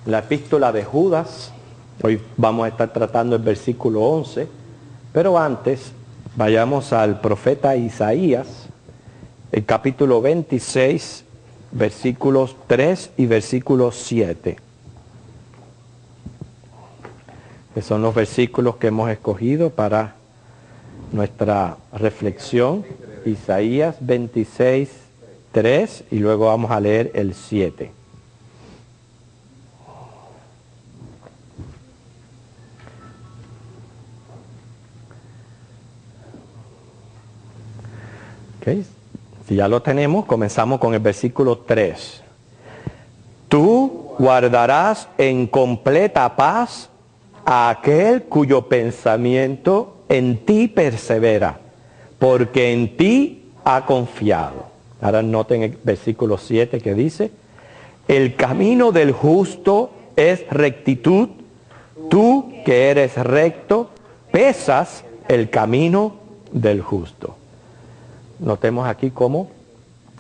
La epístola de Judas. Hoy vamos a estar tratando el versículo 11, pero antes vayamos al profeta Isaías, el capítulo 26, versículos 3 y versículo 7. Que son los versículos que hemos escogido para nuestra reflexión. Isaías 26, 3 y luego vamos a leer el 7. Okay. Si ya lo tenemos, comenzamos con el versículo 3. Tú guardarás en completa paz a aquel cuyo pensamiento en ti persevera, porque en ti ha confiado. Ahora noten el versículo 7 que dice, el camino del justo es rectitud, tú que eres recto, pesas el camino del justo. Notemos aquí cómo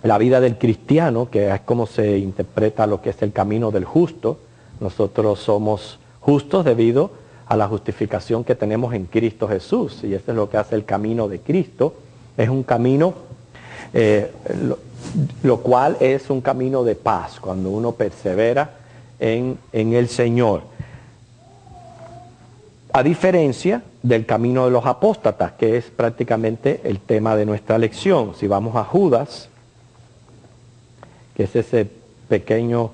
la vida del cristiano, que es como se interpreta lo que es el camino del justo, nosotros somos justos debido a la justificación que tenemos en Cristo Jesús, y eso es lo que hace el camino de Cristo. Es un camino, lo cual es un camino de paz, cuando uno persevera en el Señor. A diferencia del camino de los apóstatas, que es prácticamente el tema de nuestra lección. Si vamos a Judas, que es ese pequeño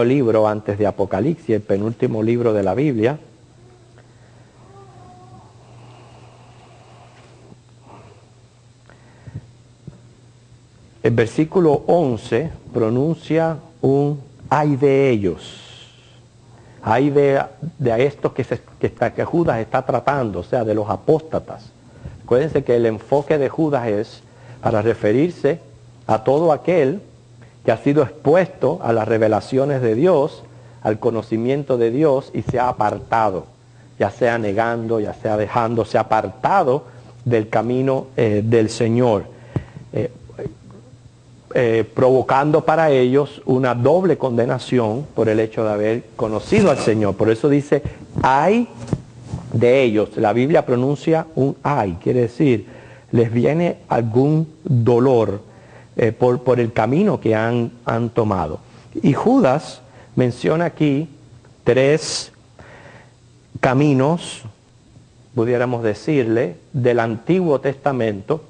libro antes de Apocalipsis, el penúltimo libro de la Biblia. El versículo 11 pronuncia un ay de ellos. Hay de estos que Judas está tratando, o sea, de los apóstatas. Acuérdense que el enfoque de Judas es para referirse a todo aquel que ha sido expuesto a las revelaciones de Dios, al conocimiento de Dios y se ha apartado, ya sea negando, ya sea dejando, se ha apartado del camino del Señor. Provocando para ellos una doble condenación por el hecho de haber conocido al Señor. Por eso dice, ay de ellos. La Biblia pronuncia un ay, quiere decir, les viene algún dolor por el camino que han tomado. Y Judas menciona aquí 3 caminos, pudiéramos decirle, del Antiguo Testamento,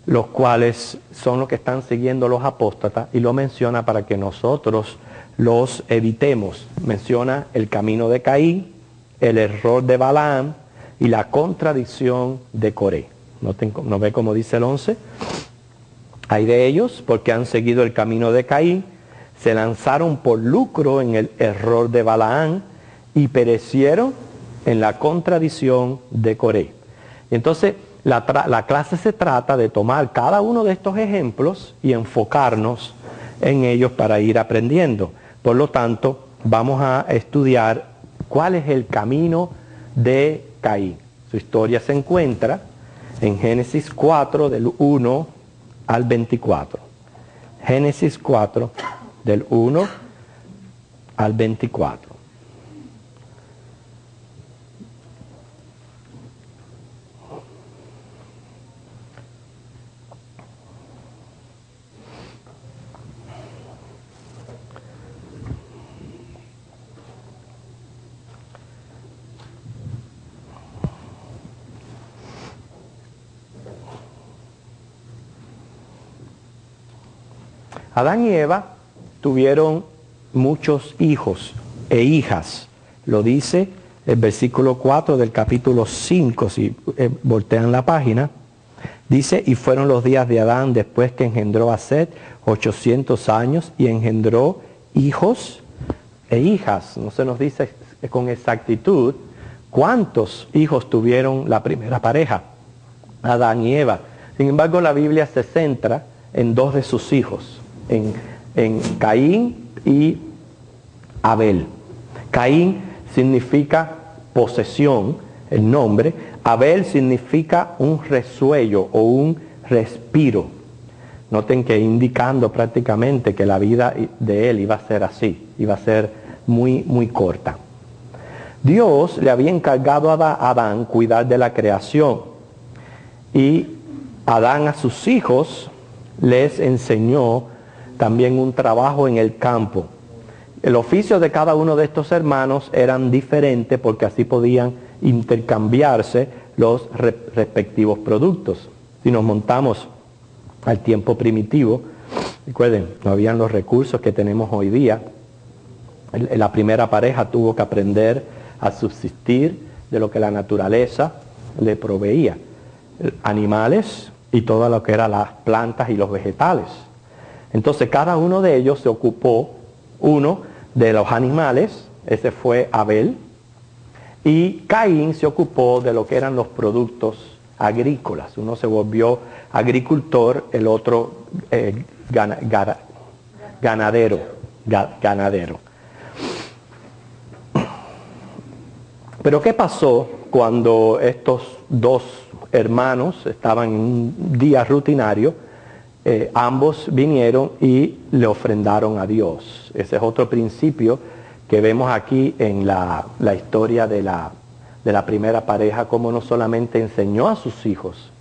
los cuales son los que están siguiendo los apóstatas, y lo menciona para que nosotros los evitemos. Menciona el camino de Caín, el error de Balaam y la contradicción de Coré. ¿No ve cómo dice el 11? Hay de ellos porque han seguido el camino de Caín, se lanzaron por lucro en el error de Balaam y perecieron en la contradicción de Coré. Y entonces, la clase se trata de tomar cada uno de estos ejemplos y enfocarnos en ellos para ir aprendiendo. Por lo tanto, vamos a estudiar cuál es el camino de Caín. Su historia se encuentra en Génesis 4, del 1 al 24. Génesis 4, del 1 al 24. Adán y Eva tuvieron muchos hijos e hijas. Lo dice el versículo 4 del capítulo 5, si voltean la página. Dice, y fueron los días de Adán después que engendró a Set 800 años y engendró hijos e hijas. No se nos dice con exactitud cuántos hijos tuvieron la primera pareja, Adán y Eva. Sin embargo, la Biblia se centra en 2 de sus hijos, en Caín y Abel. Caín significa posesión, el nombre. Abel significa un resuello o un respiro. Noten que indicando prácticamente que la vida de él iba a ser así, iba a ser muy, muy corta. Dios le había encargado a Adán cuidar de la creación, y Adán a sus hijos les enseñó también un trabajo en el campo. El oficio de cada uno de estos hermanos eran diferentes porque así podían intercambiarse los respectivos productos. Si nos montamos al tiempo primitivo, recuerden, no habían los recursos que tenemos hoy día. La primera pareja tuvo que aprender a subsistir de lo que la naturaleza le proveía, animales y todo lo que eran las plantas y los vegetales. Entonces cada uno de ellos se ocupó, uno de los animales, ese fue Abel, y Caín se ocupó de lo que eran los productos agrícolas. Uno se volvió agricultor, el otro ganadero. Pero ¿qué pasó cuando estos dos hermanos estaban en un día rutinario? Ambos vinieron y le ofrendaron a Dios. Ese es otro principio que vemos aquí en la historia de la primera pareja, como no solamente enseñó a sus hijos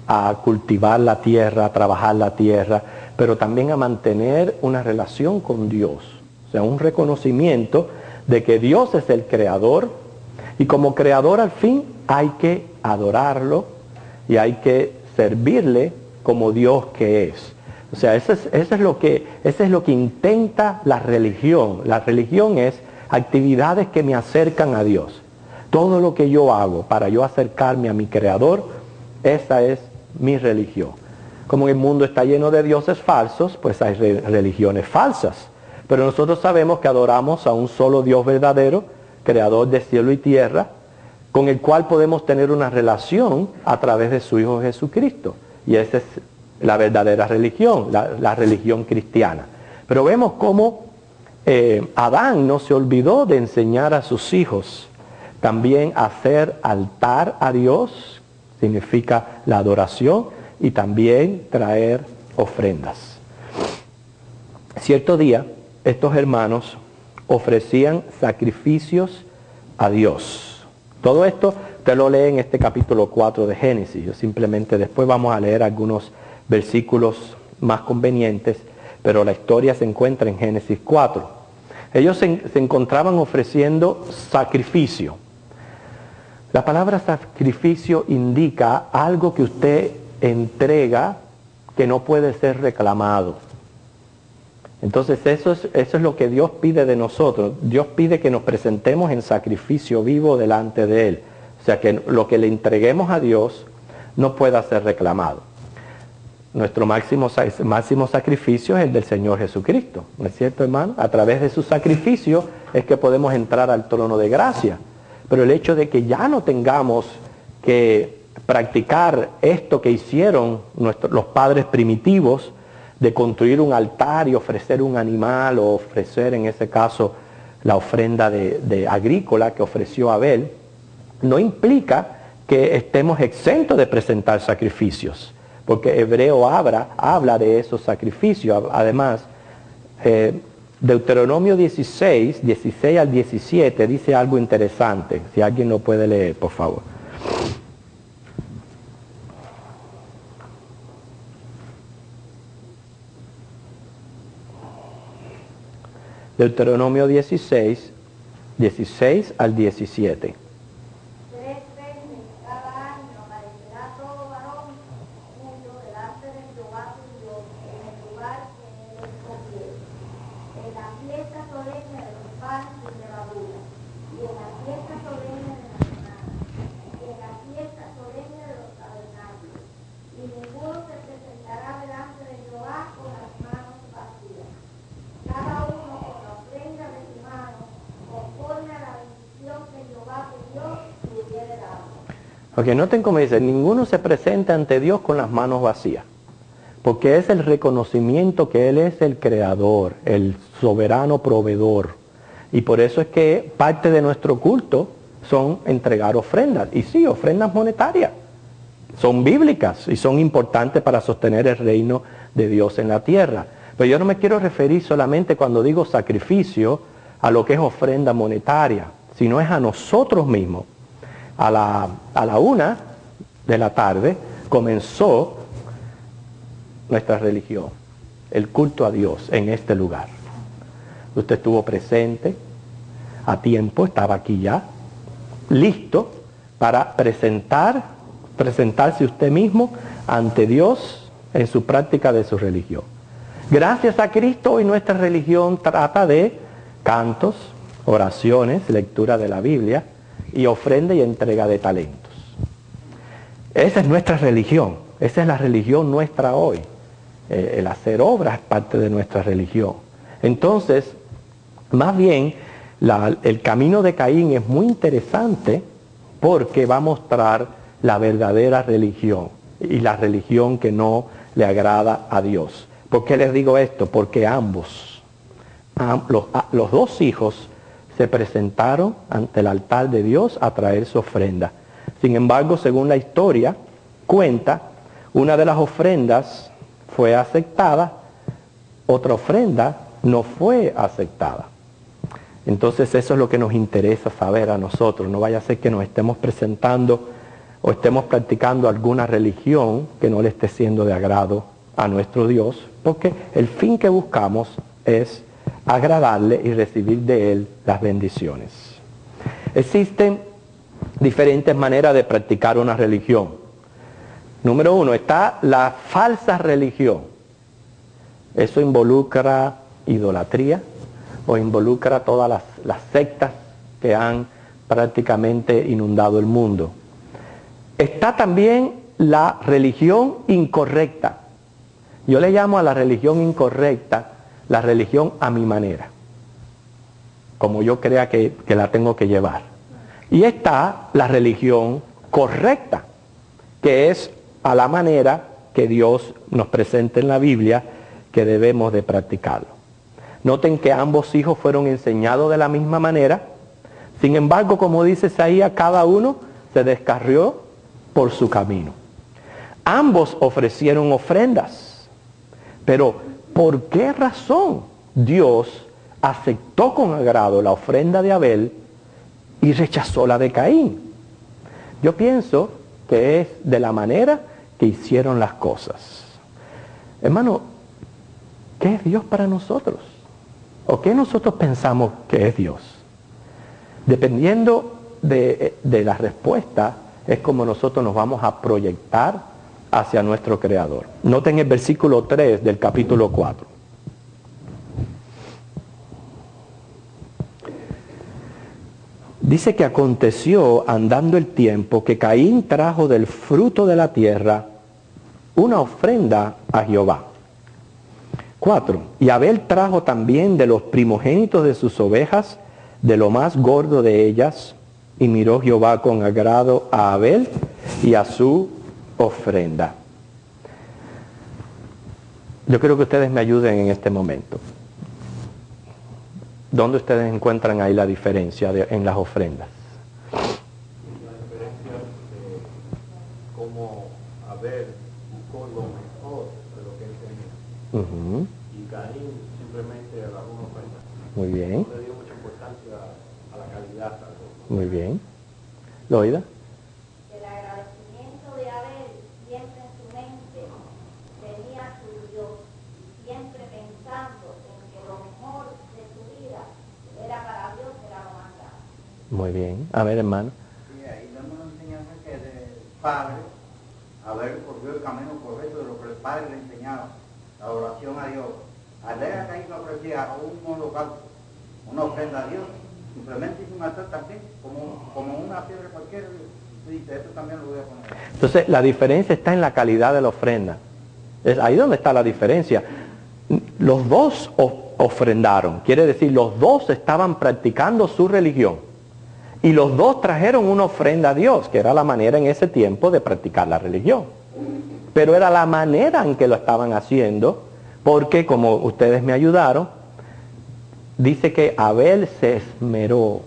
a cultivar la tierra, a trabajar la tierra, pero también a mantener una relación con Dios. O sea, un reconocimiento de que Dios es el creador, y como creador al fin hay que adorarlo y hay que servirle como Dios que es. O sea, eso es lo que intenta la religión. La religión es actividades que me acercan a Dios. Todo lo que yo hago para yo acercarme a mi Creador, esa es mi religión. Como el mundo está lleno de dioses falsos, pues hay religiones falsas. Pero nosotros sabemos que adoramos a un solo Dios verdadero, creador de cielo y tierra, con el cual podemos tener una relación a través de su Hijo Jesucristo. Y esa es la verdadera religión, la religión cristiana. Pero vemos cómo Adán no se olvidó de enseñar a sus hijos también a hacer altar a Dios, significa la adoración, y también traer ofrendas. Cierto día, estos hermanos ofrecían sacrificios a Dios. Todo esto usted lo lee en este capítulo 4 de Génesis. Yo simplemente después vamos a leer algunos versículos más convenientes, pero la historia se encuentra en Génesis 4. Ellos se encontraban ofreciendo sacrificio. La palabra sacrificio indica algo que usted entrega que no puede ser reclamado. Entonces eso es lo que Dios pide de nosotros. Dios pide que nos presentemos en sacrificio vivo delante de Él. O sea, que lo que le entreguemos a Dios no pueda ser reclamado. Nuestro máximo sacrificio es el del Señor Jesucristo, ¿no es cierto, hermano? A través de su sacrificio es que podemos entrar al trono de gracia. Pero el hecho de que ya no tengamos que practicar esto que hicieron los padres primitivos, de construir un altar y ofrecer un animal, o ofrecer en ese caso la ofrenda de agrícola que ofreció Abel, no implica que estemos exentos de presentar sacrificios, porque Hebreo habla de esos sacrificios. Además, Deuteronomio 16 al 17 dice algo interesante. Si alguien lo puede leer, por favor. Deuteronomio 16 al 17. Ok, noten cómo dice, ninguno se presenta ante Dios con las manos vacías, porque es el reconocimiento que Él es el creador, el soberano proveedor. Y por eso es que parte de nuestro culto son entregar ofrendas. Y sí, ofrendas monetarias. Son bíblicas y son importantes para sostener el reino de Dios en la tierra. Pero yo no me quiero referir solamente cuando digo sacrificio a lo que es ofrenda monetaria, sino es a nosotros mismos. A la 1 de la tarde comenzó nuestra religión, el culto a Dios en este lugar. Usted estuvo presente a tiempo, estaba aquí ya, listo para presentarse usted mismo ante Dios en su práctica de su religión. Gracias a Cristo, hoy nuestra religión trata de cantos, oraciones, lectura de la Biblia y ofrenda y entrega de talentos. Esa es nuestra religión, esa es la religión nuestra hoy. El hacer obras es parte de nuestra religión. Entonces, más bien, el camino de Caín es muy interesante porque va a mostrar la verdadera religión y la religión que no le agrada a Dios. ¿Por qué les digo esto? Porque ambos, los dos hijos, se presentaron ante el altar de Dios a traer su ofrenda. Sin embargo, según la historia cuenta, una de las ofrendas fue aceptada, otra ofrenda no fue aceptada. Entonces eso es lo que nos interesa saber a nosotros. No vaya a ser que nos estemos presentando o estemos practicando alguna religión que no le esté siendo de agrado a nuestro Dios, porque el fin que buscamos es agradarle y recibir de Él las bendiciones. Existen diferentes maneras de practicar una religión. Número 1, está la falsa religión. Eso involucra idolatría o involucra todas las sectas que han prácticamente inundado el mundo. Está también la religión incorrecta. Yo le llamo a la religión incorrecta la religión a mi manera, como yo crea que la tengo que llevar. Y está la religión correcta, que es a la manera que Dios nos presenta en la Biblia que debemos de practicarlo. Noten que ambos hijos fueron enseñados de la misma manera. Sin embargo, como dice Isaías, cada uno se descarrió por su camino. Ambos ofrecieron ofrendas, pero ¿por qué razón Dios aceptó con agrado la ofrenda de Abel y rechazó la de Caín? Yo pienso que es de la manera que hicieron las cosas. Hermano, ¿qué es Dios para nosotros? ¿O qué nosotros pensamos que es Dios? Dependiendo de la respuesta, es como nosotros nos vamos a proyectar hacia nuestro Creador. Noten el versículo 3 del capítulo 4. Dice que aconteció, andando el tiempo, que Caín trajo del fruto de la tierra una ofrenda a Jehová. 4. Y Abel trajo también de los primogénitos de sus ovejas, de lo más gordo de ellas, y miró Jehová con agrado a Abel y a su ofrenda. Yo creo que ustedes me ayuden en este momento. ¿Dónde ustedes encuentran ahí la diferencia en las ofrendas? La diferencia de cómo Abel buscó lo mejor de lo que él tenía. Y Caín simplemente agarró una ofrenda. Muy bien. No le dio mucha importancia a la calidad. Muy bien. ¿Loida? El agradecimiento de Abel siempre en su mente tenía a su Dios, siempre pensando en que lo mejor de su vida era para Dios, era lo más grande. Muy bien. A ver, hermano. Sí, ahí damos una enseñanza que el padre, haber corrido el camino correcto de lo que el padre le enseñaba, la oración a Dios. Al ver a Caín le ofrecía un holocausto, una ofrenda a Dios, simplemente hizo un altar también, como una piedra cualquiera, y dice, esto también lo voy a poner. Entonces, la diferencia está en la calidad de la ofrenda. Es ahí donde está la diferencia. Los dos ofrendaron, quiere decir, los dos estaban practicando su religión. Y los dos trajeron una ofrenda a Dios, que era la manera en ese tiempo de practicar la religión. Pero era la manera en que lo estaban haciendo, porque como ustedes me ayudaron, dice que Abel se esmeró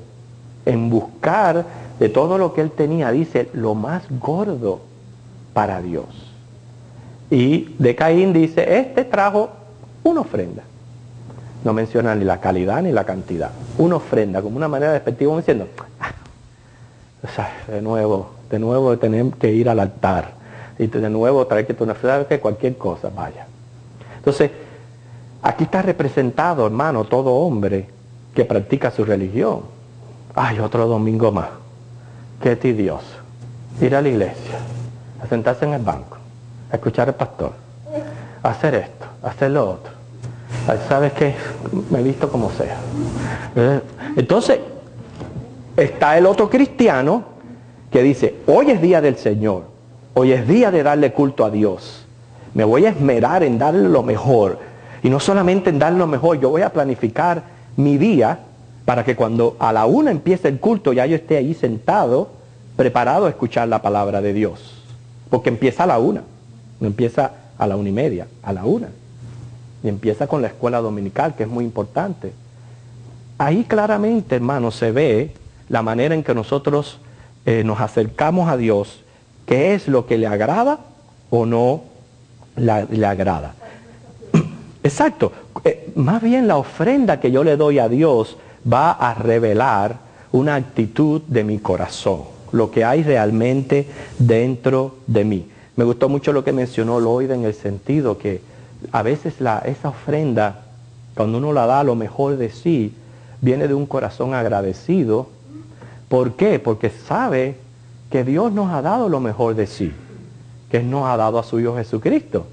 en buscar de todo lo que él tenía, dice, lo más gordo para Dios. Y de Caín dice, este trajo una ofrenda. No menciona ni la calidad ni la cantidad. Una ofrenda, como una manera despectiva, diciendo, de nuevo tener que ir al altar. Y de nuevo traer que una ofrenda, que cualquier cosa, vaya. Entonces, aquí está representado, hermano, todo hombre que practica su religión. Ay, otro domingo más. Qué tedioso. Ir a la iglesia, a sentarse en el banco, a escuchar al pastor, a hacer esto, a hacer lo otro. Ay, ¿sabes qué? Me he visto como sea. Entonces, está el otro cristiano que dice, hoy es día del Señor, hoy es día de darle culto a Dios. Me voy a esmerar en darle lo mejor. Y no solamente en darle lo mejor, yo voy a planificar mi día para que cuando a la 1 empiece el culto, ya yo esté ahí sentado, preparado a escuchar la palabra de Dios. Porque empieza a la 1, no empieza a la 1:30, a la 1. Y empieza con la escuela dominical, que es muy importante. Ahí claramente, hermano, se ve la manera en que nosotros nos acercamos a Dios, qué es lo que le agrada o no le agrada. Exacto. Más bien la ofrenda que yo le doy a Dios va a revelar una actitud de mi corazón, lo que hay realmente dentro de mí. Me gustó mucho lo que mencionó Lloyd en el sentido que a veces esa ofrenda, cuando uno la da lo mejor de sí, viene de un corazón agradecido. ¿Por qué? Porque sabe que Dios nos ha dado lo mejor de sí, que Él nos ha dado a su Hijo Jesucristo.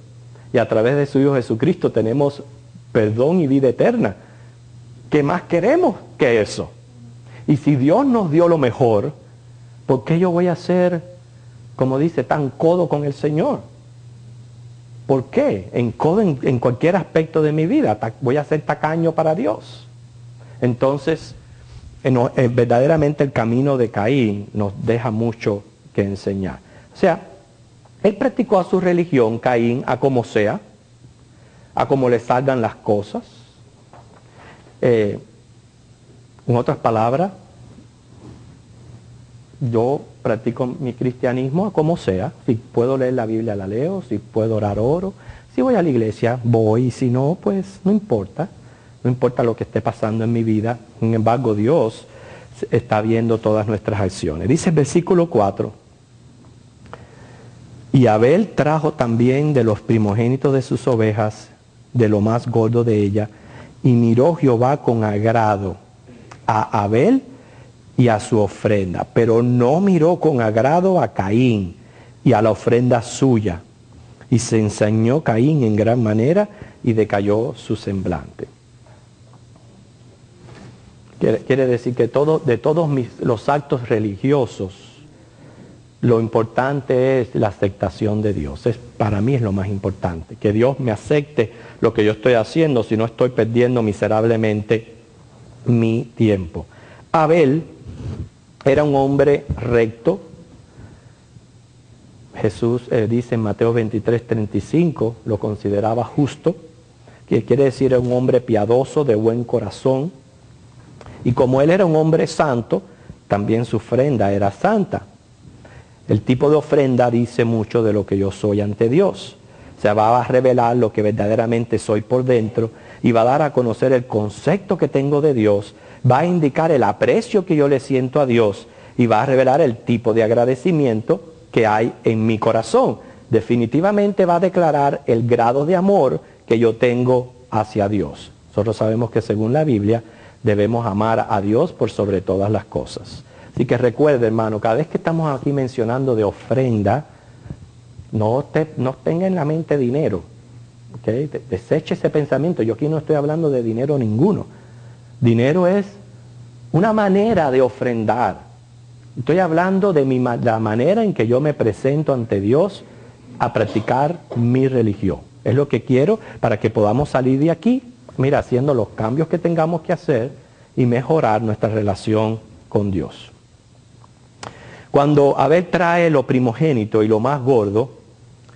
Y a través de su Hijo Jesucristo tenemos perdón y vida eterna. ¿Qué más queremos que eso? Y si Dios nos dio lo mejor, ¿por qué yo voy a ser, como dice, tan codo con el Señor? ¿Por qué? En cualquier aspecto de mi vida voy a ser tacaño para Dios. Entonces, verdaderamente el camino de Caín nos deja mucho que enseñar. O sea, él practicó a su religión, Caín, a como sea, a como le salgan las cosas. En otras palabras, yo practico mi cristianismo a como sea. Si puedo leer la Biblia, la leo. Si puedo orar, oro. Si voy a la iglesia, voy. Y si no, pues no importa. No importa lo que esté pasando en mi vida. Sin embargo, Dios está viendo todas nuestras acciones. Dice el versículo 4. Y Abel trajo también de los primogénitos de sus ovejas, de lo más gordo de ella, y miró Jehová con agrado a Abel y a su ofrenda, pero no miró con agrado a Caín y a la ofrenda suya. Y se ensañó Caín en gran manera y decayó su semblante. Quiere decir que de todos los actos religiosos, lo importante es la aceptación de Dios. Para mí es lo más importante. Que Dios me acepte lo que yo estoy haciendo, si no estoy perdiendo miserablemente mi tiempo. Abel era un hombre recto. Jesús dice en Mateo 23:35, lo consideraba justo, que quiere decir un hombre piadoso, de buen corazón. Y como él era un hombre santo, también su ofrenda era santa. El tipo de ofrenda dice mucho de lo que yo soy ante Dios. O sea, va a revelar lo que verdaderamente soy por dentro y va a dar a conocer el concepto que tengo de Dios, va a indicar el aprecio que yo le siento a Dios y va a revelar el tipo de agradecimiento que hay en mi corazón. Definitivamente va a declarar el grado de amor que yo tengo hacia Dios. Nosotros sabemos que según la Biblia debemos amar a Dios por sobre todas las cosas. Así que recuerde, hermano, cada vez que estamos aquí mencionando de ofrenda, no tenga en la mente dinero. ¿Okay? Deseche ese pensamiento. Yo aquí no estoy hablando de dinero ninguno. Dinero es una manera de ofrendar. Estoy hablando de la manera en que yo me presento ante Dios a practicar mi religión. Es lo que quiero para que podamos salir de aquí, mira, haciendo los cambios que tengamos que hacer y mejorar nuestra relación con Dios. Cuando Abel trae lo primogénito y lo más gordo,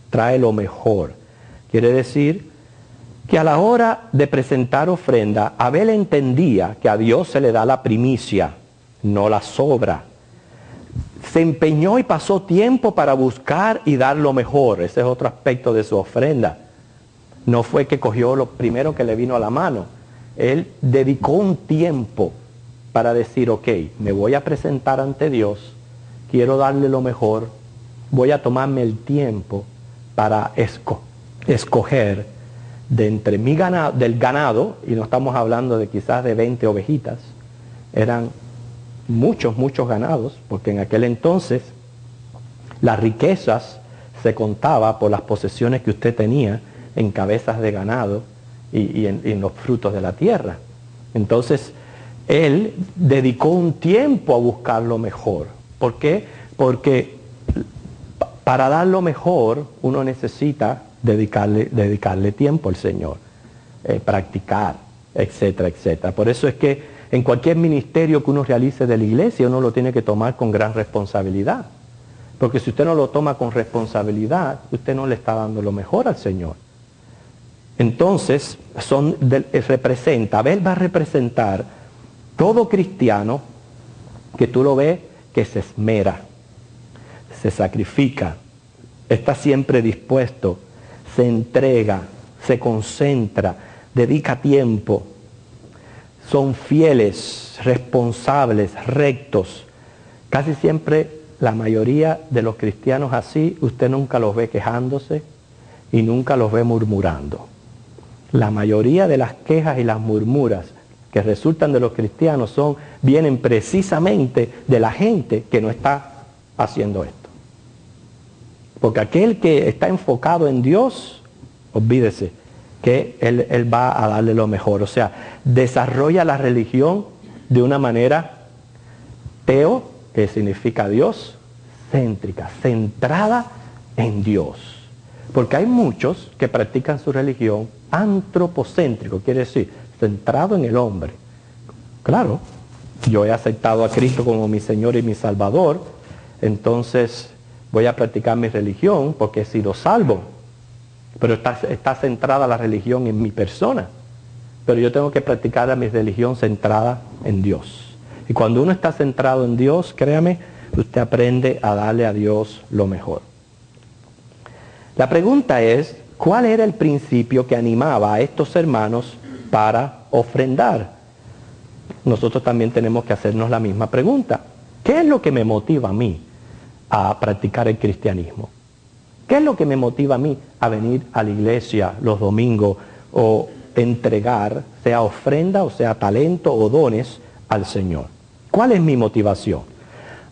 trae lo mejor. Quiere decir que a la hora de presentar ofrenda, Abel entendía que a Dios se le da la primicia, no la sobra. se empeñó y pasó tiempo para buscar y dar lo mejor. Ese es otro aspecto de su ofrenda. No fue que cogió lo primero que le vino a la mano. Él dedicó un tiempo para decir, ok, me voy a presentar ante Dios, quiero darle lo mejor, voy a tomarme el tiempo para escoger de entre mi ganado, del ganado, y no estamos hablando de quizás de 20 ovejitas, eran muchos ganados, porque en aquel entonces las riquezas se contaba por las posesiones que usted tenía en cabezas de ganado y en los frutos de la tierra. Entonces, él dedicó un tiempo a buscar lo mejor. ¿Por qué? Porque para dar lo mejor uno necesita dedicarle tiempo al Señor, practicar, etcétera, etcétera. Por eso es que en cualquier ministerio que uno realice de la iglesia, uno lo tiene que tomar con gran responsabilidad. Porque si usted no lo toma con responsabilidad, usted no le está dando lo mejor al Señor. Entonces, Abel va a representar todo cristiano que tú lo ves que se esmera, se sacrifica, está siempre dispuesto, se entrega, se concentra, dedica tiempo. Son fieles, responsables, rectos. Casi siempre la mayoría de los cristianos así, usted nunca los ve quejándose y nunca los ve murmurando. La mayoría de las quejas y las murmuras que resultan de los cristianos vienen precisamente de la gente que no está haciendo esto. Porque aquel que está enfocado en Dios, olvídese que él va a darle lo mejor. O sea, desarrolla la religión de una manera teo, que significa Dios, céntrica, centrada en Dios. Porque hay muchos que practican su religión antropocéntrico, quiere decir, centrado en el hombre. Claro, yo he aceptado a Cristo como mi Señor y mi Salvador, entonces voy a practicar mi religión porque he sido salvo. Pero está centrada la religión en mi persona. Pero yo tengo que practicar mi religión centrada en Dios. Y cuando uno está centrado en Dios, créame, usted aprende a darle a Dios lo mejor. La pregunta es, ¿cuál era el principio que animaba a estos hermanos para ofrendar? Nosotros también tenemos que hacernos la misma pregunta. ¿Qué es lo que me motiva a mí a practicar el cristianismo? ¿Qué es lo que me motiva a mí a venir a la iglesia los domingos o entregar, sea ofrenda o sea talento o dones al Señor? ¿Cuál es mi motivación?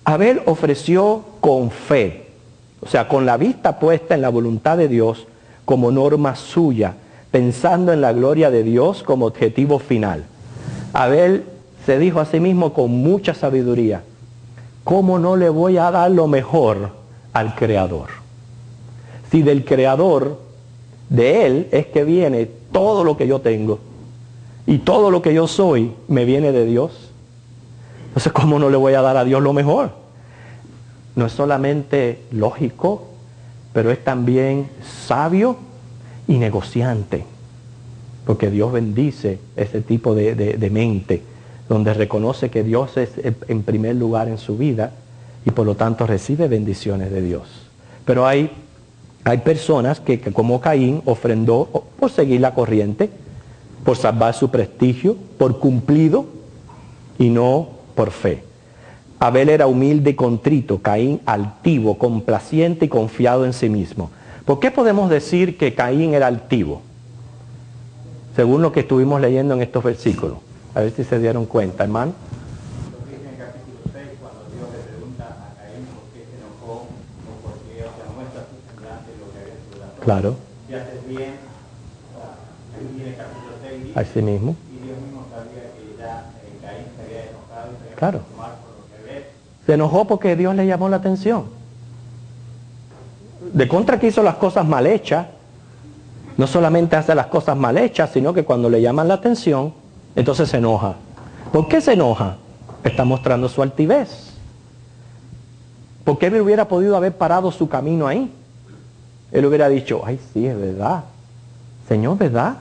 Abel ofreció con fe, o sea, con la vista puesta en la voluntad de Dios como norma suya, pensando en la gloria de Dios como objetivo final. Abel se dijo a sí mismo con mucha sabiduría, ¿cómo no le voy a dar lo mejor al Creador? Si del Creador, de Él, es que viene todo lo que yo tengo y todo lo que yo soy me viene de Dios. Entonces, ¿cómo no le voy a dar a Dios lo mejor? No es solamente lógico, pero es también sabio y negociante. Porque Dios bendice ese tipo de mente, donde reconoce que Dios es en primer lugar en su vida y por lo tanto recibe bendiciones de Dios. Pero hay personas que como Caín ofrendó por seguir la corriente, por salvar su prestigio, por cumplido y no por fe. Abel era humilde y contrito, Caín altivo, complaciente y confiado en sí mismo. ¿Por qué podemos decir que Caín era altivo? Según lo que estuvimos leyendo en estos versículos. A ver si se dieron cuenta, hermano. Lo dice en el capítulo 6, cuando Dios le pregunta a Caín por qué se enojó o por qué no muestra su semblante lo que había en su corazón. Claro. Si haces bien, aquí viene el capítulo 6, dice, Así mismo. y Dios mismo sabía que ya Caín se había enojado y se había Claro. tomar por lo que ve. Se enojó porque Dios le llamó la atención. De contra que hizo las cosas mal hechas, no solamente hace las cosas mal hechas, sino que cuando le llaman la atención, entonces se enoja. ¿Por qué se enoja? Está mostrando su altivez. ¿Por qué él hubiera podido haber parado su camino ahí? Él hubiera dicho, ay sí, es verdad. Señor, ¿verdad?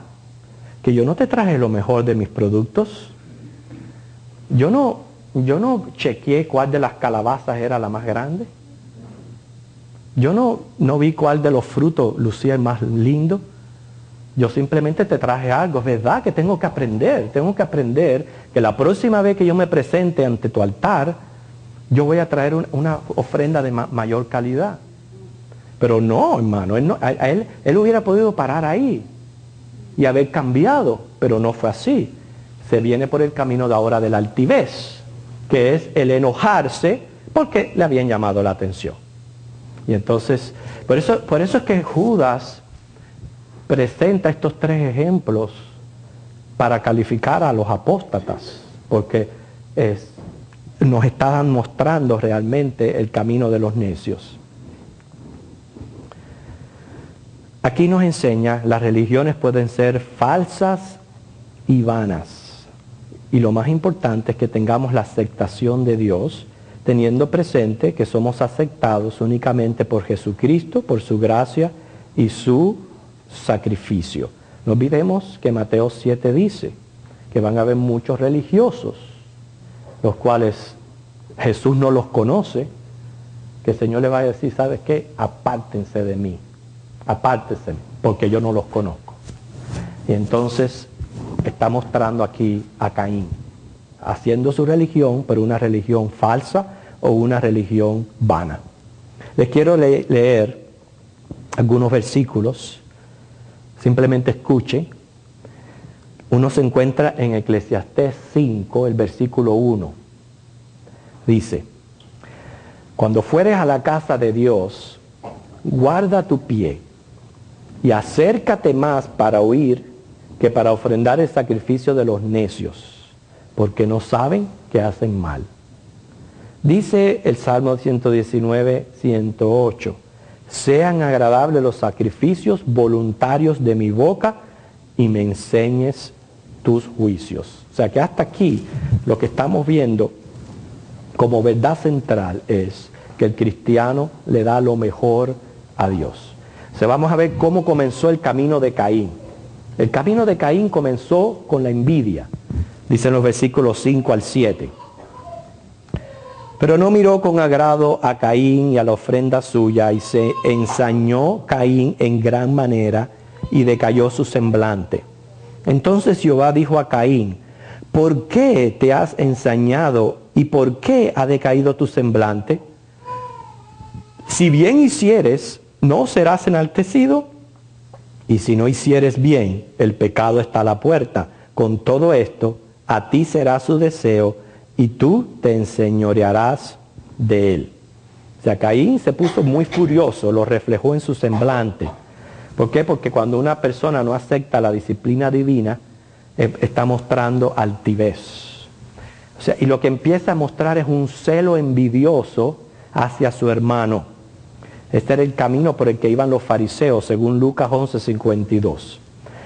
Que yo no te traje lo mejor de mis productos. Yo no yo no chequeé cuál de las calabazas era la más grande. Yo no vi cuál de los frutos lucía el más lindo. Yo simplemente te traje algo. Es verdad que tengo que aprender que la próxima vez que yo me presente ante tu altar, yo voy a traer una ofrenda de mayor calidad. Pero no, hermano, él hubiera podido parar ahí y haber cambiado, pero no fue así. Se viene por el camino de ahora de la altivez, que es el enojarse porque le habían llamado la atención. Y entonces, por eso es que Judas presenta estos tres ejemplos para calificar a los apóstatas, porque nos están mostrando realmente el camino de los necios. Aquí nos enseña, las religiones pueden ser falsas y vanas. Y lo más importante es que tengamos la aceptación de Dios, teniendo presente que somos aceptados únicamente por Jesucristo, por su gracia y su sacrificio. No olvidemos que Mateo 7 dice que van a haber muchos religiosos, los cuales Jesús no los conoce, que el Señor le va a decir, ¿sabes qué? Apártense de mí, apártense, porque yo no los conozco. Y entonces está mostrando aquí a Caín, haciendo su religión, pero una religión falsa o una religión vana. Les quiero leer algunos versículos, simplemente escuchen. Uno se encuentra en Eclesiastés 5, el versículo 1. Dice, cuando fueres a la casa de Dios, guarda tu pie y acércate más para oír que para ofrendar el sacrificio de los necios, porque no saben que hacen mal. Dice el Salmo 119, 108, sean agradables los sacrificios voluntarios de mi boca y me enseñes tus juicios. O sea que hasta aquí lo que estamos viendo como verdad central es que el cristiano le da lo mejor a Dios. O sea, vamos a ver cómo comenzó el camino de Caín. El camino de Caín comenzó con la envidia. Dicen los versículos 5 al 7. Pero no miró con agrado a Caín y a la ofrenda suya, y se ensañó Caín en gran manera, y decayó su semblante. Entonces Jehová dijo a Caín, ¿por qué te has ensañado y por qué ha decaído tu semblante? Si bien hicieres, ¿no serás enaltecido? Y si no hicieres bien, el pecado está a la puerta. Con todo esto, a ti será su deseo, y tú te enseñorearás de él. O sea, Caín se puso muy furioso, lo reflejó en su semblante. ¿Por qué? Porque cuando una persona no acepta la disciplina divina, está mostrando altivez. O sea, y lo que empieza a mostrar es un celo envidioso hacia su hermano. Este era el camino por el que iban los fariseos, según Lucas 11:52.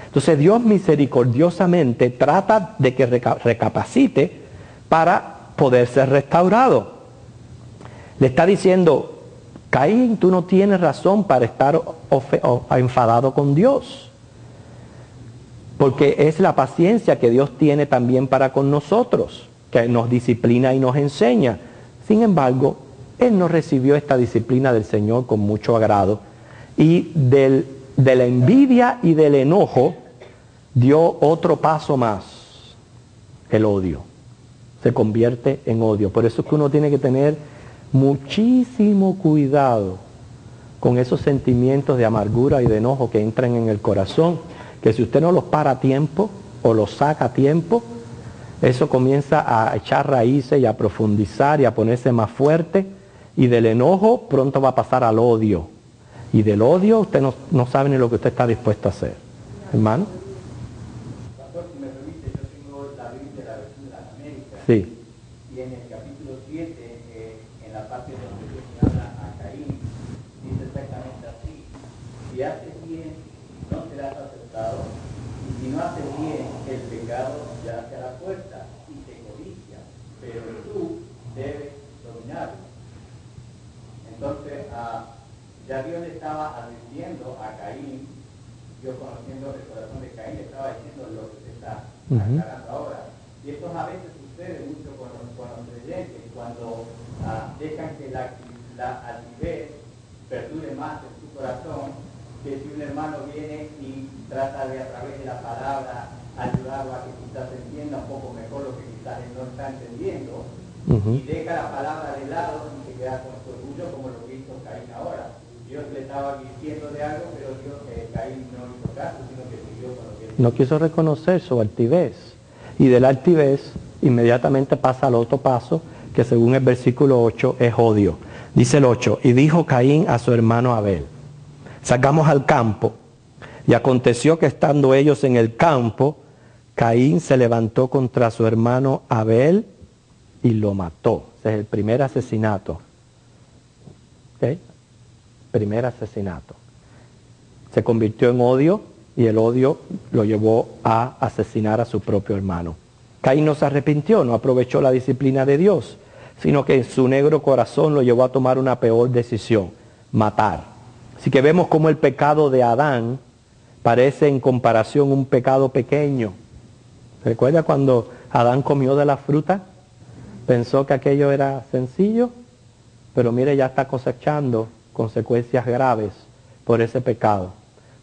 Entonces Dios misericordiosamente trata de que recapacite para poder ser restaurado. Le está diciendo, Caín, tú no tienes razón para estar enfadado con Dios, porque es la paciencia que Dios tiene también para con nosotros, que nos disciplina y nos enseña. Sin embargo, él no recibió esta disciplina del Señor con mucho agrado, y de la envidia y del enojo dio otro paso más, el odio. Se convierte en odio. Por eso es que uno tiene que tener muchísimo cuidado con esos sentimientos de amargura y de enojo que entran en el corazón, que si usted no los para a tiempo o los saca a tiempo, eso comienza a echar raíces y a profundizar y a ponerse más fuerte, y del enojo pronto va a pasar al odio, y del odio usted no sabe ni lo que usted está dispuesto a hacer. Hermano. Pastor, si me permite, yo tengo la Biblia de la versión de las Américas. Sí. Y en el capítulo 7, en la parte donde Dios habla a Caín, dice exactamente así: si haces bien, no serás aceptado, y si no haces bien, el pecado yace a la puerta y te codicia, pero tú debes dominarlo. Entonces, ya Dios le estaba advirtiendo a Caín, Dios conociendo el corazón de Caín, le estaba diciendo lo que se está aclarando ahora. Y esto a veces sucede mucho con los creyentes, cuando dejan que la altivez perdure más en su corazón, que si un hermano viene y trata de a través de la palabra ayudarlo a que quizás entienda un poco mejor lo que quizás él no está entendiendo, y deja la palabra de lado y se queda con su orgullo, como lo que hizo Caín ahora. Dios le estaba diciendo de algo, pero Caín no hizo caso, sino que siguió con lo que él no quiso reconocer su altivez. Y de la altivez inmediatamente pasa al otro paso, que según el versículo 8 es odio. Dice el 8, y dijo Caín a su hermano Abel, sacamos al campo, y aconteció que estando ellos en el campo, Caín se levantó contra su hermano Abel y lo mató. Ese es el primer asesinato. ¿Okay? Primer asesinato. Se convirtió en odio y el odio lo llevó a asesinar a su propio hermano. Caín no se arrepintió, no aprovechó la disciplina de Dios, sino que su negro corazón lo llevó a tomar una peor decisión, matar. Así que vemos cómo el pecado de Adán parece en comparación un pecado pequeño. ¿Recuerda cuando Adán comió de la fruta? Pensó que aquello era sencillo, pero mire, ya está cosechando consecuencias graves por ese pecado,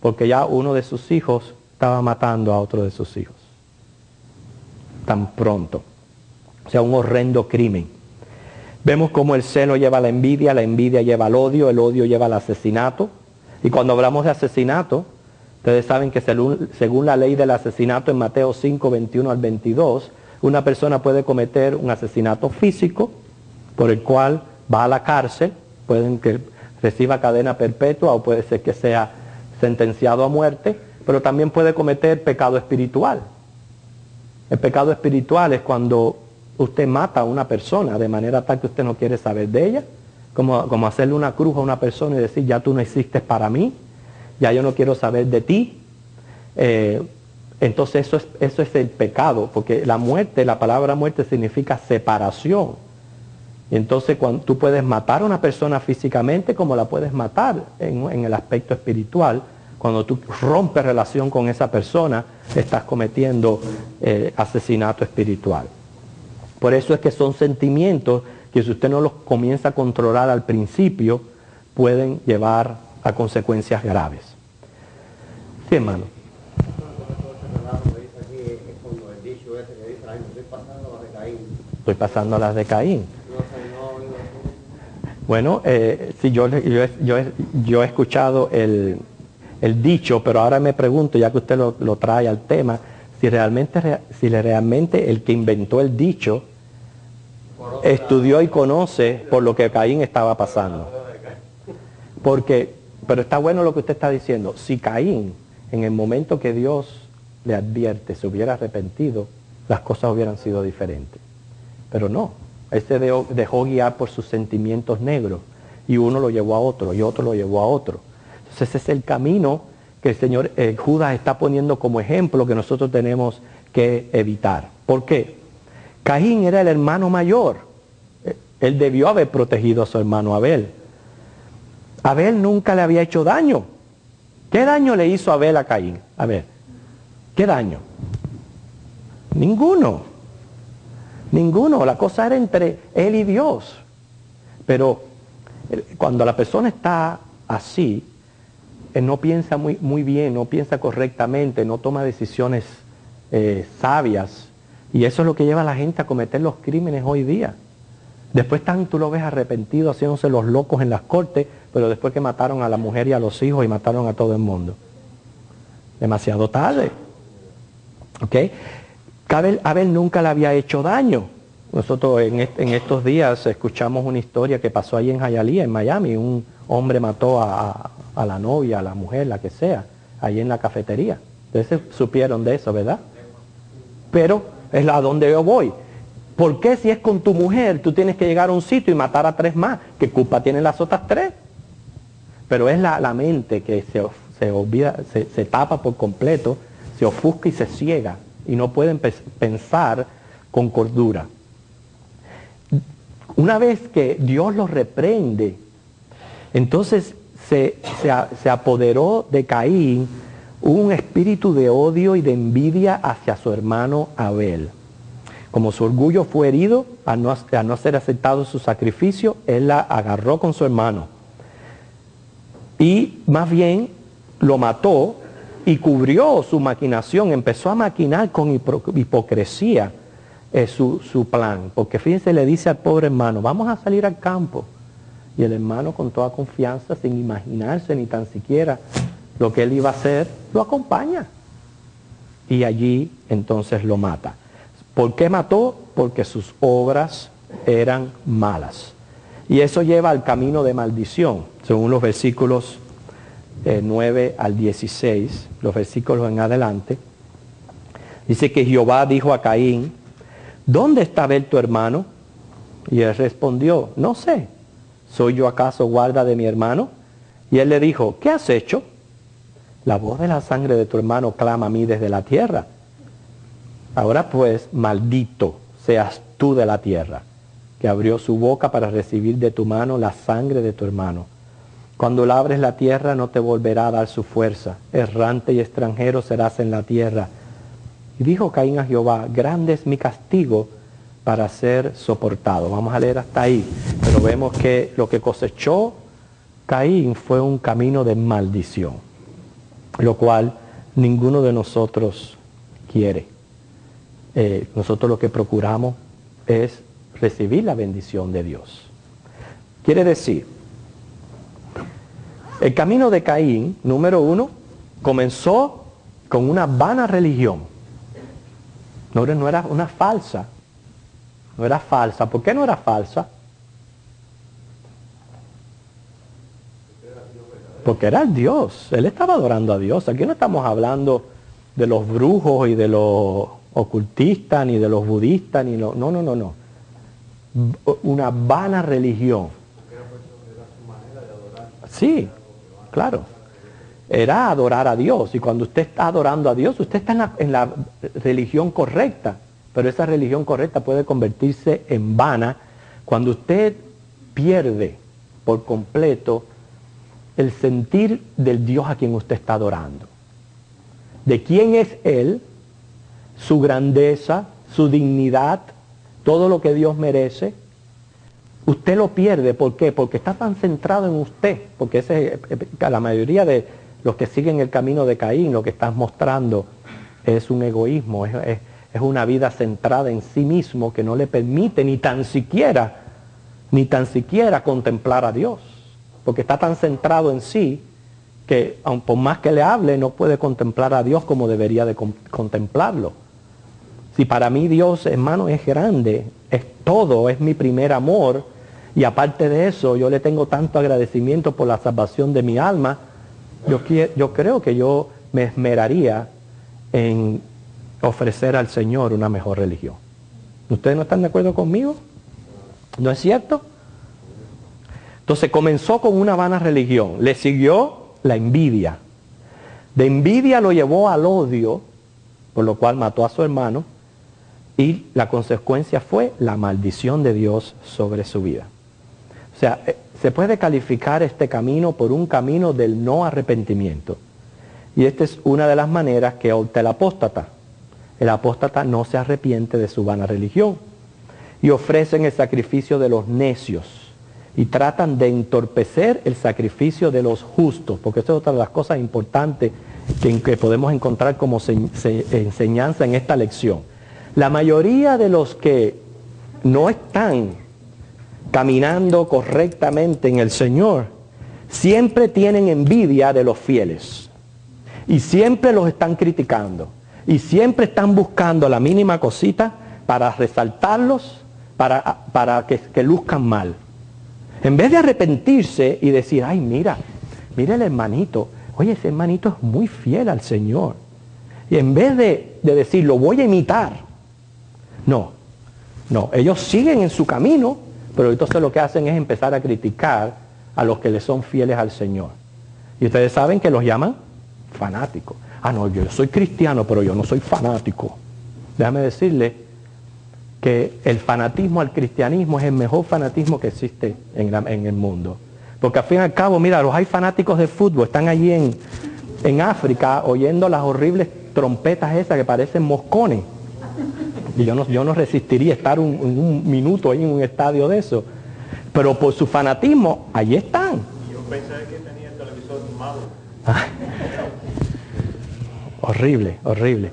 porque ya uno de sus hijos estaba matando a otro de sus hijos. Tan pronto. O sea, un horrendo crimen. Vemos cómo el celo lleva a la envidia lleva al odio, el odio lleva al asesinato. Y cuando hablamos de asesinato, ustedes saben que según la ley del asesinato en Mateo 5, 21 al 22, una persona puede cometer un asesinato físico, por el cual va a la cárcel, pueden que reciba cadena perpetua o puede ser que sea sentenciado a muerte, pero también puede cometer pecado espiritual. El pecado espiritual es cuando usted mata a una persona de manera tal que usted no quiere saber de ella, como hacerle una cruz a una persona y decir, ya tú no existes para mí, ya yo no quiero saber de ti. Entonces eso es el pecado, porque la muerte, la palabra muerte significa separación. Y entonces cuando tú puedes matar a una persona físicamente como la puedes matar en el aspecto espiritual. Cuando tú rompes relación con esa persona, estás cometiendo asesinato espiritual. Por eso es que son sentimientos que si usted no los comienza a controlar al principio, pueden llevar a consecuencias graves. Sí, hermano. Estoy pasando las de Caín. Bueno, si yo he escuchado el dicho, pero ahora me pregunto, ya que usted lo trae al tema, si realmente el que inventó el dicho estudió y conoce por lo que Caín estaba pasando. Pero está bueno lo que usted está diciendo. Si Caín, en el momento que Dios le advierte, se hubiera arrepentido, las cosas hubieran sido diferentes. Pero no, él se dejó guiar por sus sentimientos negros, y uno lo llevó a otro, y otro lo llevó a otro. Entonces ese es el camino que el Señor Judas está poniendo como ejemplo que nosotros tenemos que evitar. ¿Por qué? Caín era el hermano mayor. Él debió haber protegido a su hermano Abel. Abel nunca le había hecho daño. ¿Qué daño le hizo Abel a Caín? A ver, ¿qué daño? Ninguno. Ninguno. La cosa era entre él y Dios. Pero cuando la persona está así, no piensa muy bien, no piensa correctamente, no toma decisiones sabias. Y eso es lo que lleva a la gente a cometer los crímenes hoy día. Después tú lo ves arrepentido, haciéndose los locos en las cortes, pero después que mataron a la mujer y a los hijos y mataron a todo el mundo. Demasiado tarde. ¿Ok? Abel nunca le había hecho daño. Nosotros en estos días escuchamos una historia que pasó ahí en Hialeah, en Miami. Un hombre mató a la novia, a la mujer, la que sea, ahí en la cafetería. Entonces supieron de eso, ¿verdad? Pero es a donde yo voy. ¿Por qué si es con tu mujer tú tienes que llegar a un sitio y matar a 3 más? ¿Qué culpa tienen las otras 3? Pero es la mente que se olvida, se tapa por completo, se ofusca y se ciega y no pueden pensar con cordura. Una vez que Dios los reprende, entonces se apoderó de Caín un espíritu de odio y de envidia hacia su hermano Abel. Como su orgullo fue herido a no ser aceptado su sacrificio, él la agarró con su hermano. Y más bien lo mató y cubrió su maquinación, empezó a maquinar con hipocresía su plan. Porque fíjense, le dice al pobre hermano, vamos a salir al campo. Y el hermano con toda confianza, sin imaginarse ni tan siquiera lo que él iba a hacer, lo acompaña. Y allí entonces lo mata. ¿Por qué mató? Porque sus obras eran malas. Y eso lleva al camino de maldición, según los versículos 9 al 16, los versículos en adelante. Dice que Jehová dijo a Caín, ¿dónde está Abel tu hermano? Y él respondió, no sé, ¿soy yo acaso guarda de mi hermano? Y él le dijo, ¿qué has hecho? La voz de la sangre de tu hermano clama a mí desde la tierra. Ahora pues, maldito seas tú de la tierra, que abrió su boca para recibir de tu mano la sangre de tu hermano. Cuando labres la tierra no te volverá a dar su fuerza, errante y extranjero serás en la tierra. Y dijo Caín a Jehová, grande es mi castigo para ser soportado. Vamos a leer hasta ahí, pero vemos que lo que cosechó Caín fue un camino de maldición, lo cual ninguno de nosotros quiere. Nosotros lo que procuramos es recibir la bendición de Dios. Quiere decir, el camino de Caín, número 1, comenzó con una vana religión. No era una falsa. No era falsa. ¿Por qué no era falsa? Porque era el Dios. Él estaba adorando a Dios. Aquí no estamos hablando de los brujos y de los ocultistas, ni de los budistas, ni no. Una vana religión. Sí, claro. Era adorar a Dios. Y cuando usted está adorando a Dios, usted está en la religión correcta. Pero esa religión correcta puede convertirse en vana cuando usted pierde por completo el sentir del Dios a quien usted está adorando. De quién es Él, su grandeza, su dignidad, todo lo que Dios merece. Usted lo pierde, ¿por qué? Porque está tan centrado en usted, porque la mayoría de los que siguen el camino de Caín, lo que están mostrando es un egoísmo, es una vida centrada en sí mismo que no le permite ni tan siquiera contemplar a Dios, porque está tan centrado en sí que aun por más que le hable no puede contemplar a Dios como debería de contemplarlo. Si para mí Dios, hermano, es grande, es todo, es mi primer amor, y aparte de eso yo le tengo tanto agradecimiento por la salvación de mi alma, yo creo que yo me esmeraría en ofrecer al Señor una mejor religión. ¿Ustedes no están de acuerdo conmigo? ¿No es cierto? Entonces comenzó con una vana religión, le siguió la envidia. De envidia lo llevó al odio, por lo cual mató a su hermano, y la consecuencia fue la maldición de Dios sobre su vida. O sea, se puede calificar este camino por un camino del no arrepentimiento. Y esta es una de las maneras que opta el apóstata. El apóstata no se arrepiente de su vana religión y ofrecen el sacrificio de los necios y tratan de entorpecer el sacrificio de los justos, porque esto es otra de las cosas importantes que podemos encontrar como enseñanza en esta lección. La mayoría de los que no están caminando correctamente en el Señor siempre tienen envidia de los fieles y siempre los están criticando. Y siempre están buscando la mínima cosita para resaltarlos, para que luzcan mal. En vez de arrepentirse y decir, ay, mira el hermanito, oye, ese hermanito es muy fiel al Señor. Y en vez de decir, lo voy a imitar, no, ellos siguen en su camino, pero entonces lo que hacen es empezar a criticar a los que le son fieles al Señor. Y ustedes saben que los llaman fanáticos. Ah, no, yo soy cristiano, pero yo no soy fanático. Déjame decirle que el fanatismo al cristianismo es el mejor fanatismo que existe en el mundo. Porque al fin y al cabo, mira, los hay fanáticos de fútbol, están allí en África oyendo las horribles trompetas esas que parecen moscones. Y yo no resistiría estar un minuto ahí en un estadio de eso. Pero por su fanatismo, allí están. Yo pensé que tenía el televisor malo. Horrible, horrible.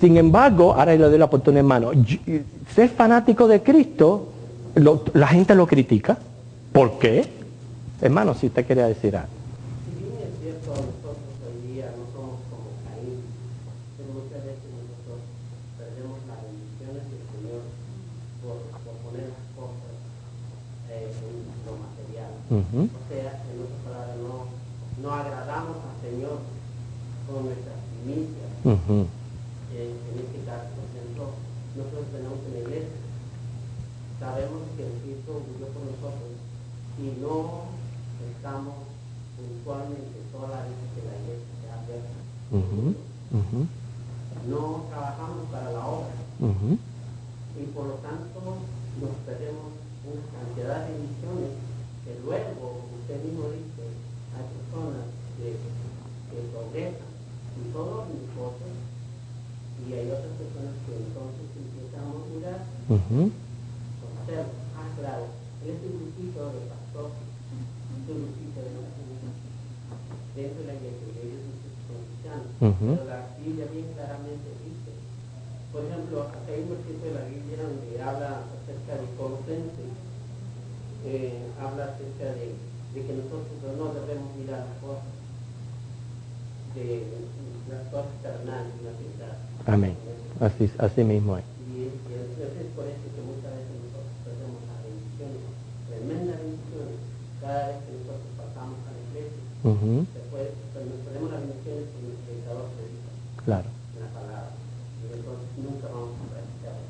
Sin embargo, ahora le doy la oportunidad, hermano. Ser fanático de Cristo, la gente lo critica. ¿Por qué? Hermano, si usted quería decir algo. Si bien es cierto, nosotros hoy día no somos como Caín, pero muchas veces nosotros perdemos las bendiciones del Señor por poner las cosas en lo material. O sea, en otras palabras, no agradamos al Señor con nuestras primicias. En este caso, por ejemplo, nosotros tenemos una iglesia. Sabemos que el Cristo murió por nosotros y no estamos puntualmente todas las veces que la iglesia se abierta. No trabajamos para la obra. Y por lo tanto nos perdemos una cantidad de bendiciones que luego, usted mismo dice, hay personas que progresan en todos los negocios y hay otras personas que entonces empiezan a murmurar con hacer, claro, este grupito de pastor, este grupito de dentro de la iglesia, ellos son cristianos, pero la Biblia bien claramente dice, por ejemplo, acá hay un versículo de la Biblia donde habla acerca de Colosenses, habla acerca de que nosotros no debemos mirar las cosas de las cosas carnales, la verdad. Amén. Así mismo es. Y es por eso que muchas veces nosotros perdemos las bendiciones, tremendas bendiciones, cada vez que nosotros pasamos a la iglesia. Perdemos las bendiciones que el predicador predica. Claro. En la palabra. Y entonces nunca vamos a practicar.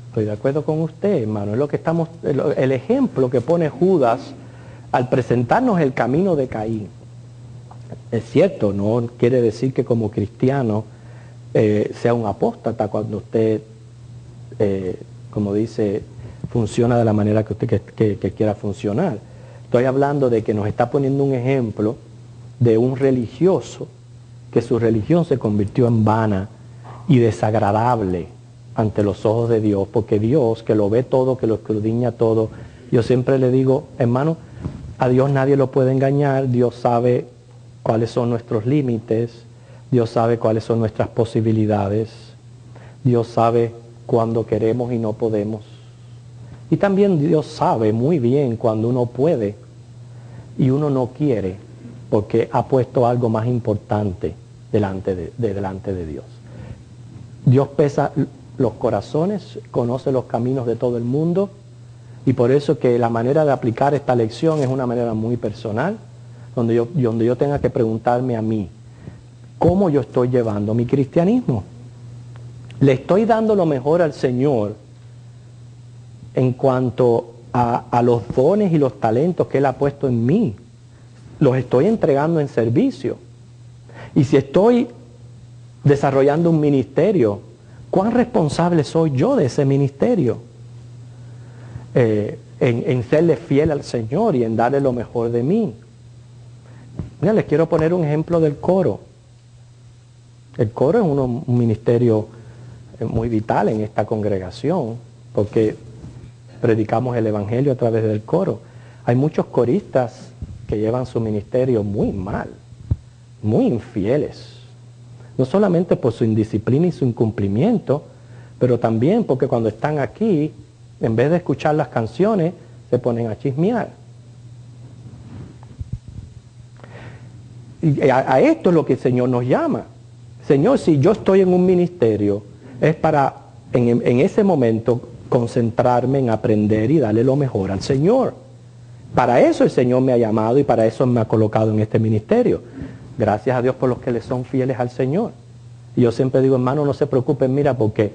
Estoy de acuerdo con usted, hermano. Es lo que estamos, el ejemplo que pone Judas al presentarnos el camino de Caín. Es cierto, no quiere decir que como cristiano sea un apóstata cuando usted, como dice, funciona de la manera que usted que quiera funcionar. Estoy hablando de que nos está poniendo un ejemplo de un religioso que su religión se convirtió en vana y desagradable ante los ojos de Dios, porque Dios, que lo ve todo, que lo escudriña todo, yo siempre le digo, hermano, a Dios nadie lo puede engañar, Dios sabe cuáles son nuestros límites, Dios sabe cuáles son nuestras posibilidades, Dios sabe cuándo queremos y no podemos. Y también Dios sabe muy bien cuando uno puede y uno no quiere, porque ha puesto algo más importante delante de Dios. Dios pesa los corazones, conoce los caminos de todo el mundo, y por eso que la manera de aplicar esta lección es una manera muy personal, donde yo tenga que preguntarme a mí, ¿cómo yo estoy llevando mi cristianismo? ¿Le estoy dando lo mejor al Señor en cuanto a los dones y los talentos que Él ha puesto en mí? ¿Los estoy entregando en servicio? Y si estoy desarrollando un ministerio, ¿cuán responsable soy yo de ese ministerio? En serle fiel al Señor y en darle lo mejor de mí. Mira, les quiero poner un ejemplo del coro. El coro es un ministerio muy vital en esta congregación, porque predicamos el Evangelio a través del coro. Hay muchos coristas que llevan su ministerio muy mal, muy infieles. No solamente por su indisciplina y su incumplimiento, pero también porque cuando están aquí, en vez de escuchar las canciones, se ponen a chismear. Y a esto es lo que el Señor nos llama. Señor, si yo estoy en un ministerio, es para en ese momento concentrarme en aprender y darle lo mejor al Señor. Para eso el Señor me ha llamado y para eso me ha colocado en este ministerio. Gracias a Dios por los que le son fieles al Señor. Y yo siempre digo, hermano, no se preocupen, mira, porque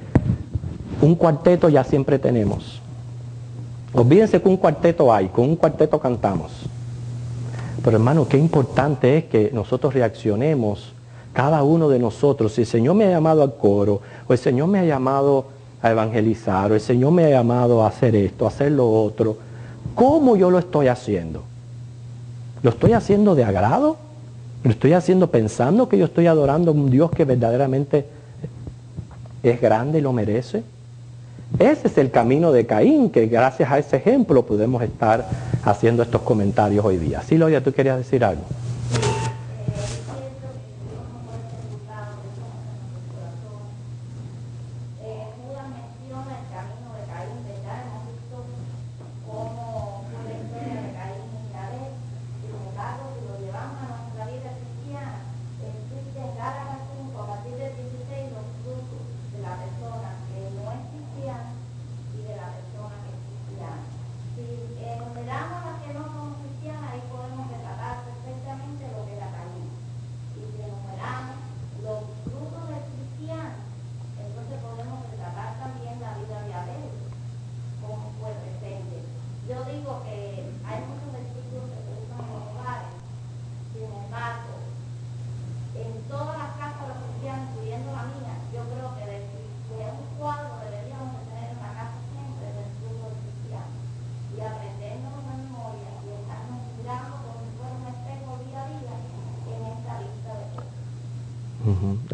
un cuarteto ya siempre tenemos. Olvídense que un cuarteto hay, con un cuarteto cantamos. Pero hermano, qué importante es que nosotros reaccionemos, cada uno de nosotros. Si el Señor me ha llamado al coro, o el Señor me ha llamado a evangelizar, o el Señor me ha llamado a hacer esto, a hacer lo otro, ¿cómo yo lo estoy haciendo? ¿Lo estoy haciendo de agrado? ¿Lo estoy haciendo pensando que yo estoy adorando a un Dios que verdaderamente es grande y lo merece. Ese es el camino de Caín, que gracias a ese ejemplo podemos estar haciendo estos comentarios hoy día. Sí, Loria, ¿tú querías decir algo?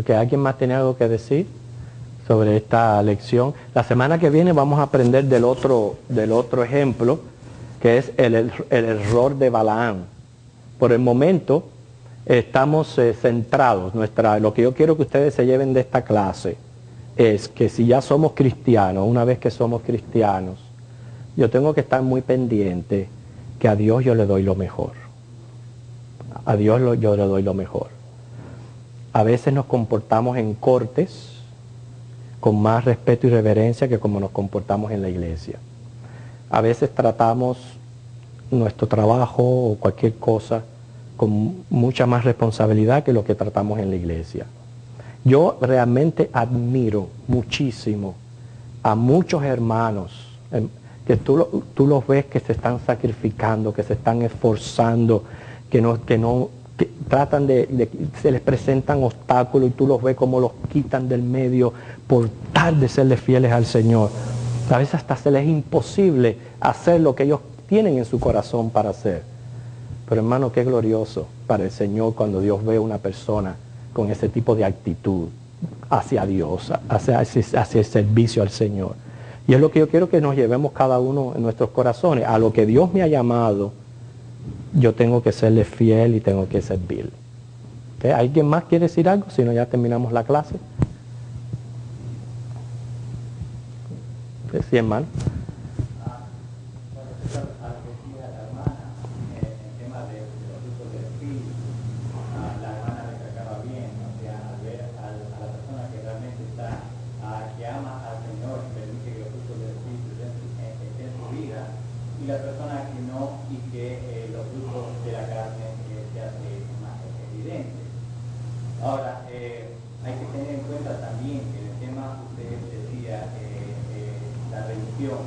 ¿Alguien más tiene algo que decir sobre esta lección? La semana que viene vamos a aprender del otro ejemplo, que es el error de Balaam. Por el momento estamos centrados. Lo que yo quiero que ustedes se lleven de esta clase es que si ya somos cristianos, una vez que somos cristianos, yo tengo que estar muy pendiente que a Dios yo le doy lo mejor. A Dios yo le doy lo mejor. A veces nos comportamos en cortes con más respeto y reverencia que como nos comportamos en la iglesia. A veces tratamos nuestro trabajo o cualquier cosa con mucha más responsabilidad que lo que tratamos en la iglesia. Yo realmente admiro muchísimo a muchos hermanos que tú los ves que se están sacrificando, que se están esforzando, que tratan se les presentan obstáculos y tú los ves como los quitan del medio por tal de serles fieles al Señor. A veces hasta se les es imposible hacer lo que ellos tienen en su corazón para hacer. Pero hermano, qué glorioso para el Señor cuando Dios ve a una persona con ese tipo de actitud hacia Dios, hacia el servicio al Señor. Y es lo que yo quiero que nos llevemos cada uno en nuestros corazones. A lo que Dios me ha llamado, yo tengo que serle fiel y tengo que servirle. ¿Okay? ¿Alguien más quiere decir algo? Si no, ya terminamos la clase. Sí, hermano. Y la persona que no, y que los frutos de la carne se hacen más evidentes. Ahora, hay que tener en cuenta también que el tema, usted decía, la religión.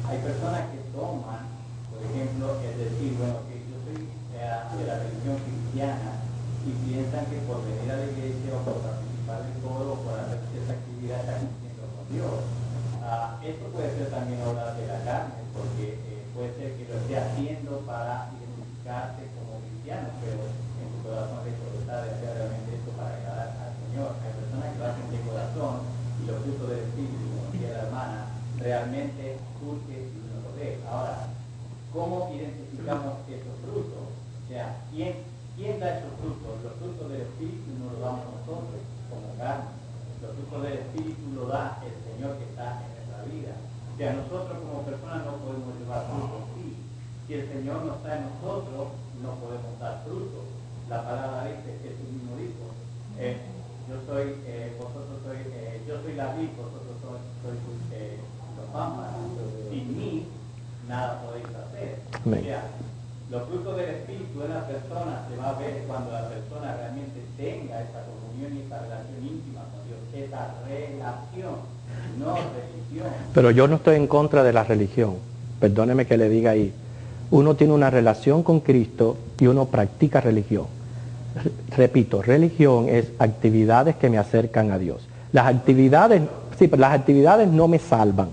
Hay personas que toman, por ejemplo, es decir, bueno, que yo soy de la religión cristiana y piensan que por venir a la iglesia o por participar del coro o por hacer esa actividad están cumpliendo con Dios. Esto puede ser también obra de la carne, porque puede ser que lo esté haciendo para identificarse como cristiano, pero en su corazón le está de hacer realmente esto para agradar al Señor. Hay personas que lo hacen de corazón y los frutos del Espíritu, como decía la hermana, realmente surge y uno lo ve. Ahora, ¿cómo identificamos esos frutos? O sea, ¿quién da esos frutos? Los frutos del Espíritu no los damos nosotros como carne. Los frutos del Espíritu lo da el Señor que está en nuestra vida. O sea, nosotros como personas no podemos llevar frutos, sí. Si el Señor no está en nosotros, no podemos dar frutos. La palabra dice, Jesús mismo dijo, yo soy la vid, vosotros sois los pámpanos. Sin mí, nada podéis hacer. O sea, los frutos del Espíritu en la persona se va a ver cuando la persona realmente tenga esa comunión y esa relación íntima con Dios, esa relación, no religión. Pero yo no estoy en contra de la religión, perdóneme que le diga ahí. Uno tiene una relación con Cristo y uno practica religión. Repito, religión es actividades que me acercan a Dios. Las actividades no me salvan,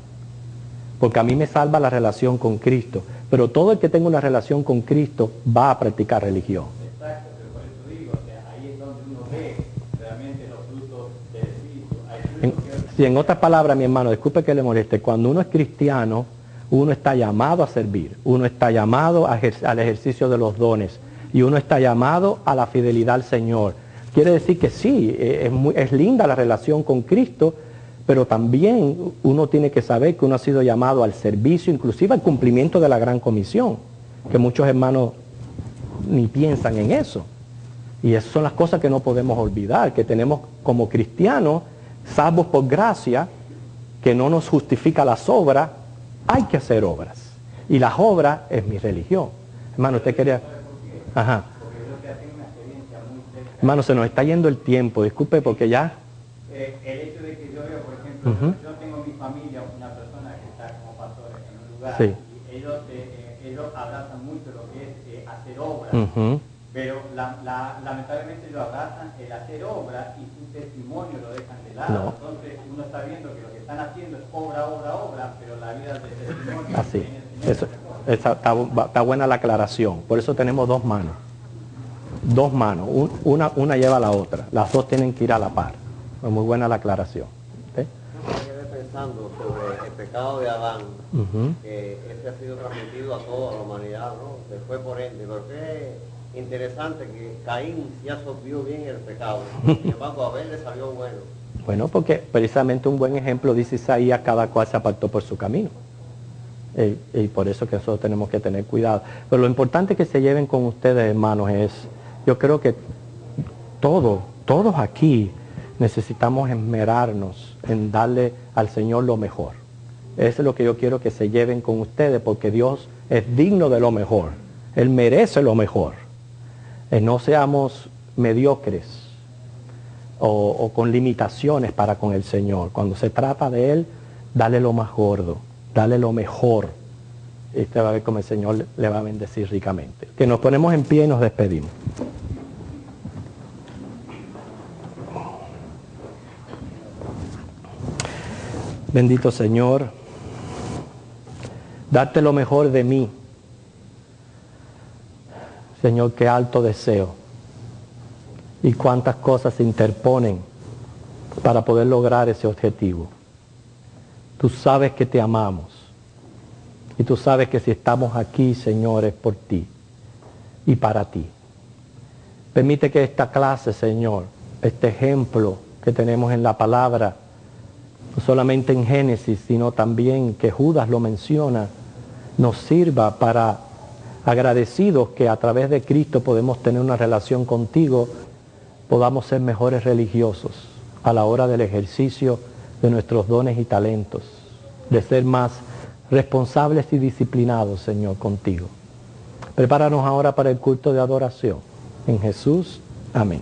porque a mí me salva la relación con Cristo. Pero todo el que tenga una relación con Cristo va a practicar religión. Exacto, pero por eso digo, o sea, ahí es donde uno ve realmente los frutos del Espíritu. Hay frutos Si en otras palabras, mi hermano, disculpe que le moleste, cuando uno es cristiano, uno está llamado a servir, uno está llamado al ejercicio de los dones y uno está llamado a la fidelidad al Señor. Quiere decir que sí, es linda la relación con Cristo, pero también uno tiene que saber que uno ha sido llamado al servicio, inclusive al cumplimiento de la gran comisión, que muchos hermanos ni piensan en eso. Y esas son las cosas que no podemos olvidar, que tenemos como cristianos, salvos por gracia, que no nos justifica las obras, hay que hacer obras. Y las obras es mi religión. Hermano, usted quería... Ajá. Hermano, se nos está yendo el tiempo, disculpe porque ya... El hecho de que yo veo, por ejemplo, yo tengo en mi familia una persona que está como pastor en un lugar, sí. Y ellos abrazan mucho lo que es hacer obras, pero lamentablemente ellos abrazan el hacer obras y su testimonio lo dejan de lado. No. Entonces uno está viendo que lo que están haciendo es obra, pero la vida del testimonio... Así, está buena la aclaración, por eso tenemos dos manos. Dos manos, una lleva a la otra, las dos tienen que ir a la par. Es muy buena la aclaración. ¿Okay? Yo quedé pensando sobre el pecado de Adán, que ese ha sido transmitido a toda la humanidad, ¿no? Se fue por ende, pero qué interesante que Caín se absorbió bien el pecado, sin embargo a Abel le salió bueno. Bueno, porque precisamente un buen ejemplo dice Isaías, cada cual se apartó por su camino. Y por eso que nosotros tenemos que tener cuidado. Pero lo importante que se lleven con ustedes, hermanos, es, yo creo que todos aquí necesitamos esmerarnos en darle al Señor lo mejor. Eso es lo que yo quiero que se lleven con ustedes, porque Dios es digno de lo mejor. Él merece lo mejor. No seamos mediocres o con limitaciones para con el Señor. Cuando se trata de Él, dale lo más gordo, dale lo mejor. Y usted va a ver cómo el Señor le va a bendecir ricamente. Que nos ponemos en pie y nos despedimos. Bendito Señor, darte lo mejor de mí. Señor, qué alto deseo. Y cuántas cosas se interponen para poder lograr ese objetivo. Tú sabes que te amamos. Y tú sabes que si estamos aquí, Señor, es por ti y para ti. Permite que esta clase, Señor, este ejemplo que tenemos en la palabra, no solamente en Génesis, sino también que Judas lo menciona, nos sirva para, agradecidos que a través de Cristo podemos tener una relación contigo, podamos ser mejores religiosos a la hora del ejercicio de nuestros dones y talentos, de ser más responsables y disciplinados, Señor, contigo. Prepáranos ahora para el culto de adoración. En Jesús, amén.